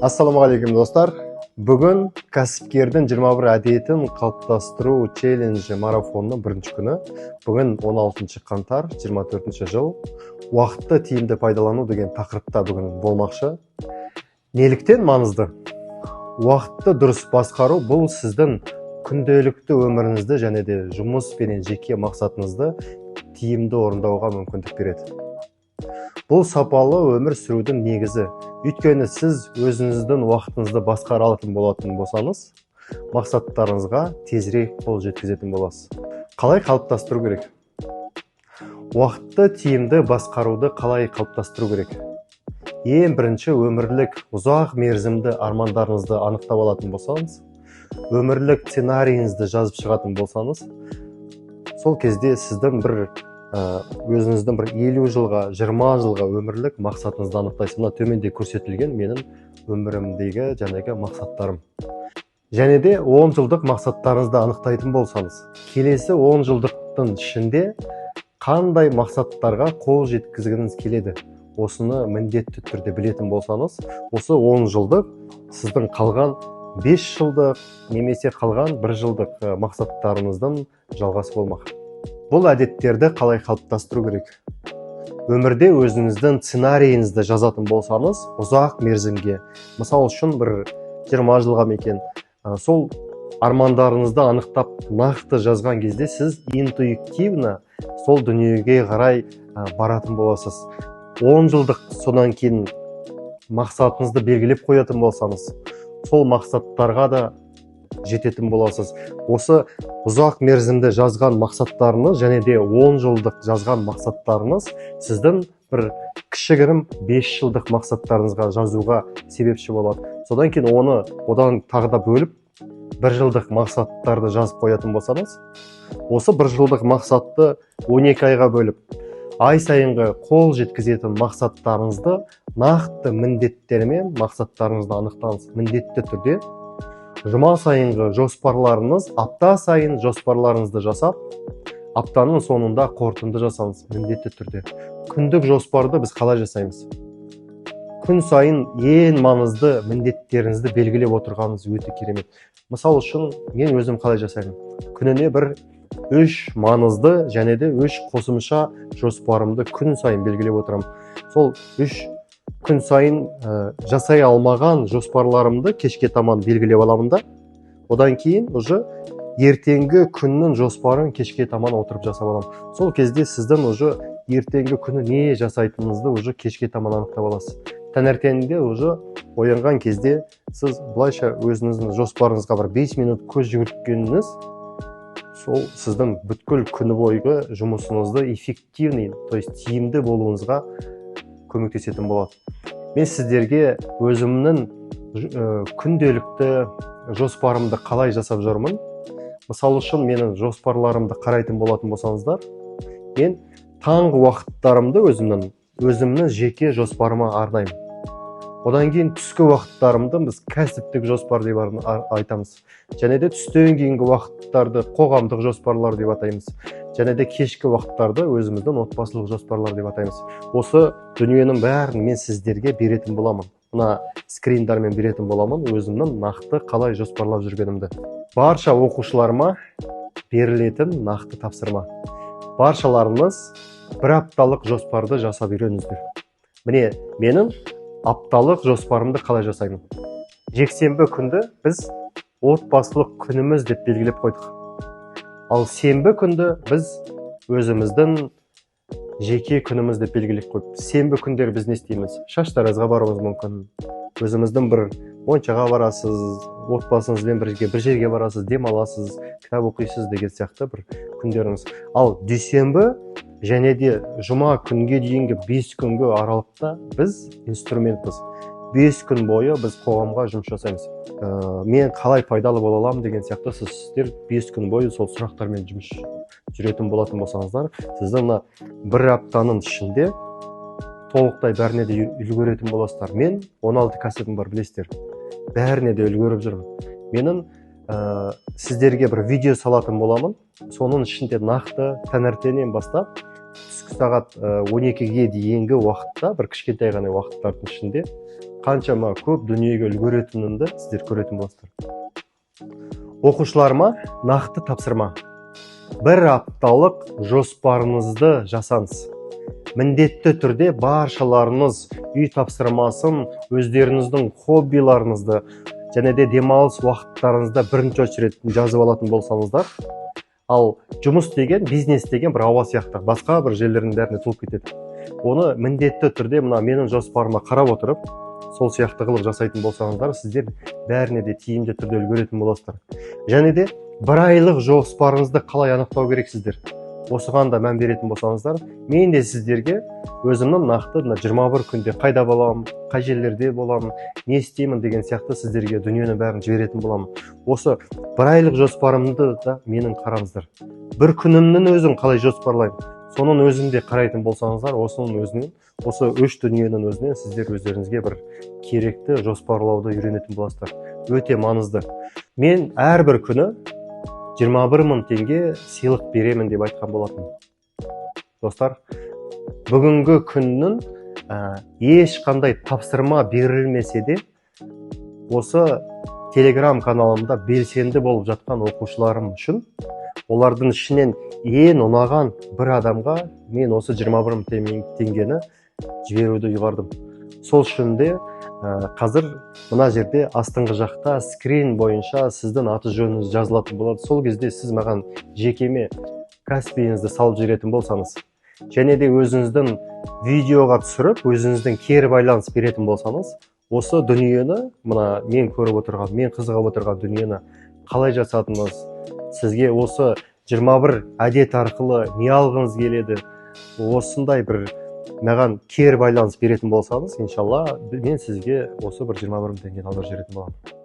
Ассалаумағалейкум достар. Бүгін кәсіпкердің 21 әдетін қалыптастыру челленджі марафонының бірінші күні. Бүгін 16 қаңтар 24 жыл. Уақытты тиімді пайдалану деген тақырыпта бүгін болмақшы. Неліктен маңызды? Уақытты дұрыс басқару бұл сіздің күнделікті өміріңізді және де жұмыс пен жеке мақсатыңызды тиімді орындауға мүмкіндік береді. Бұл сапалы өмір сүрудің негізі. Өйткені сіз өзіңіздің уақытыңызды басқара алатын болатын болсаңыз, мақсаттарыңызға тезірек қол жеткізетін боласыз. Қалай қалыптастыру керек? Уақытты тиімді басқаруды қалай қалыптастыру керек? Ең бірінші өмірлік ұзақ мерзімді армандарыңызды анықтап алатын болсаңыз, өмірлік сценарийіңізді жазып шығатын болсаңыз, сол кезде сіздің өзіңіздің 50 жылға, 20 жылға өмірлік мақсатыңызды анықтайсыз. Мына төменде көрсетілген менің өмірімдегі жаңағы мақсаттарым. Және де 10 жылдық мақсаттарыңызды анықтайтын болсаңыз, келесі 10 жылдықтың ішінде қандай мақсаттарға қол жеткізгіңіз келеді? Осыны міндетті түрде білетін болсаңыз, осы 10 жылдық сіздің қалған 5 жылдық немесе қалған 1 жылдық мақсаттарыңыздың жалғасы болмақ. Бұл әдеттерді қалай қалыптастыру керек? Өмірде өзіңіздің сценарийіңізді жазатын болсаңыз, ұзақ мерзімге, мысал үшін 20 жылға мекен, сол армандарыңызды анықтап нақты жазған кезде сіз интуитивно сол дүниеге қарай баратын боласыз. 10 жылдық содан кейін мақсатыңызды белгілеп қоятын болсаңыз, сол мақсаттарға да жететін боласыз. Осы ұзақ мерзімді жазған мақсаттарыңыз және де 10 жылдық жазған мақсаттарыңыз сіздің кішігірім 5 жылдық мақсаттарыңызға жазуға себепші болады. Содан кейін одан тағы да бөліп 1 жылдық мақсаттарды жазып қоятын болсаңыз, осы 1 жылдық мақсатты 12 айға бөліп, ай сайынғы қол жеткізетін мақсаттарыңызды нақты міндеттермен мақсаттарыңызды анықтаңыз. Міндетті түрде жұма сайынғы жоспарларыңыз, апта сайын жоспарларыңызды жасап, аптаның соңында қорытынды жасаңыз міндетті түрде. Күндік жоспарды біз қалай жасаймыз? Күн сайын ең маңызды міндеттеріңізді белгілеп отырғаныңыз өте керемет. Мысал үшін, мен өзім қалай жасаймын? Күніне 3 маңызды және де 3 қосымша жоспарымды күн сайын белгілеп отырамын. Сол 3 күн сайын жасай алмаған жоспарларымды кешке таман белгілеп аламын да, одан кейін уже ертеңгі күннің жоспарын кешке таман отырып жасап аламын. Сол кезде сіздің уже ертеңгі күні не жасайтыныңызды уже кешке таман анықтап аласыз. Таңертеңде уже оянған кезде сіз былайша өзіңіздің жоспарыңызға 5 минут көз жүгірткеніңіз, сол сіздің бүткіл күні бойғы жұмысыңызды эффективный, то есть тиімді болуыңызға көмектесетін болады. Мен сіздерге өзімнің күнделікті жоспарымды қалай жасап жүрмін. Мысалы үшін менің жоспарларымды қарайтын болатын болсаңыздар, мен таңғы уақыттарымды өзімнің жеке жоспарыма арнаймын. Одан кейін түскі уақыттарымды біз кәсіптік жоспар деп айтамыз. Және де түстен кейінгі уақыттарды қоғамдық жоспарлар деп атаймыз. Және де кешкі уақыттарды өзіміздің отбасылық жоспарлар деп атаймыз. Осы дүниенің бәрін мен сіздерге беретін боламын. Мына скриндармен беретін боламын өзімнің нақты қалай жоспарлап жүргенімді. Барша оқушыларыма берілетін нақты тапсырма. Баршаларыңыз 1 апталық жоспарды жасап үйреніңіздер. Міне, менің апталық жоспарымды қалай жасаймын? Жексенбі күнді біз отбасылық күніміз деп белгілеп қойдық. Ал сенбі күнді біз өзіміздің жеке күніміз деп белгілеп қойдық. Сенбі күндері біз не істейміз? Шаштаразға баруымыз мүмкін. Өзіміздің моншаға барасыз, отбасыңызбен бір жерге барасыз, демаласыз, кітап оқисыз деген сияқты күндеріңіз. Ал дүйсенбі және де жұма күнге дейінгі 5 күнгі аралықта біз инструментпіз. 5 күн бойы біз қоғамға жұмыс жасаймыз. Мен қалай пайдалы бола аламын деген сияқты сіздер 5 күн бойы сол сұрақтармен жұмыс жүретін болатын болсаңыздар, сіздің 1 аптаның ішінде толықтай бәріне де үлгеретін боласыздар. Мен 16 кәсібім бар, білесіздер. Бәріне де үлгеріп жүрмін. Менің сіздерге видео салатын боламын. Соның ішінде нақты таңертеңнен бастап түскі сағат 12-ге дейінгі уақытта, кішкентай ғана уақыттардың ішінде қаншама көп дүниеге үлгеретінімді сіздер көретін боласыздар. Оқушыларыма нақты тапсырма. Бір апталық жоспарыңызды жасаңыз. Міндетті түрде баршаларыңыз үй тапсырмасын, өздеріңіздің хоббиларыңызды және де демалыс уақыттарыңызда бірінші очередь жазып алатын болсаңыздар, ал жұмыс деген, бизнес деген бір ауа сияқты, басқа бір жерлердің бәріне толып кетеді. Оны міндетті түрде мына менің жоспарыма қарап отырып, сол сияқты қылып жасайтын болсаңыздар, сіздер бәріне де тиімді түрде үлгеретін боласыздар. Және де бір айлық жоспарыңызды қалай анықтау керексіздер. Осыған да мән беретін болсаңыздар, мен де сіздерге өзімнің нақты 21 күнде қайда боламын, қай жерлерде боламын, не істеймін деген сияқты сіздерге дүниені бәрін жіберетін боламын. Осы бір айлық жоспарымды да менің қараңыздар. Бір күнімнің өзін қалай жоспарлаймын, соның өзінде қарайтын болсаңыздар, осы үш дүниенің өзінен сіздер өздеріңізге бір керекті жоспарлауды үйренетін боласыздар. Өте маңызды. Мен әрбір күні 21 мың теңге сыйлық беремін деп айтқан болатын. Достар, бүгінгі күннің ешқандай тапсырма берілмесе де, осы телеграм каналымда белсенді болып жатқан оқушыларым үшін, олардың ішінен ең ұнаған бір адамға мен осы 21 мың теңгені жіберуді ұйғардым. Сол үшін де қазір мына жерде астыңғы жақта скрин бойынша сіздің аты жөніңіз жазылатын болады. Сол кезде сіз маған жекеме Каспиіңізді салып жіберетін болсаңыз, және де өзіңіздің видеоға түсіріп, өзіңіздің кері байланыс беретін болсаңыз, осы дүниені, мына мен көріп отырған, мен қызығып отырған дүниені қалай жасадыңыз, сізге осы 21 әдет арқылы не алғыңыз келеді, осындай бір маған кері байланыс беретін болсаңыз, иншалла, мен сізге осы бір 21 мың теңгені алып жіберетін боламын.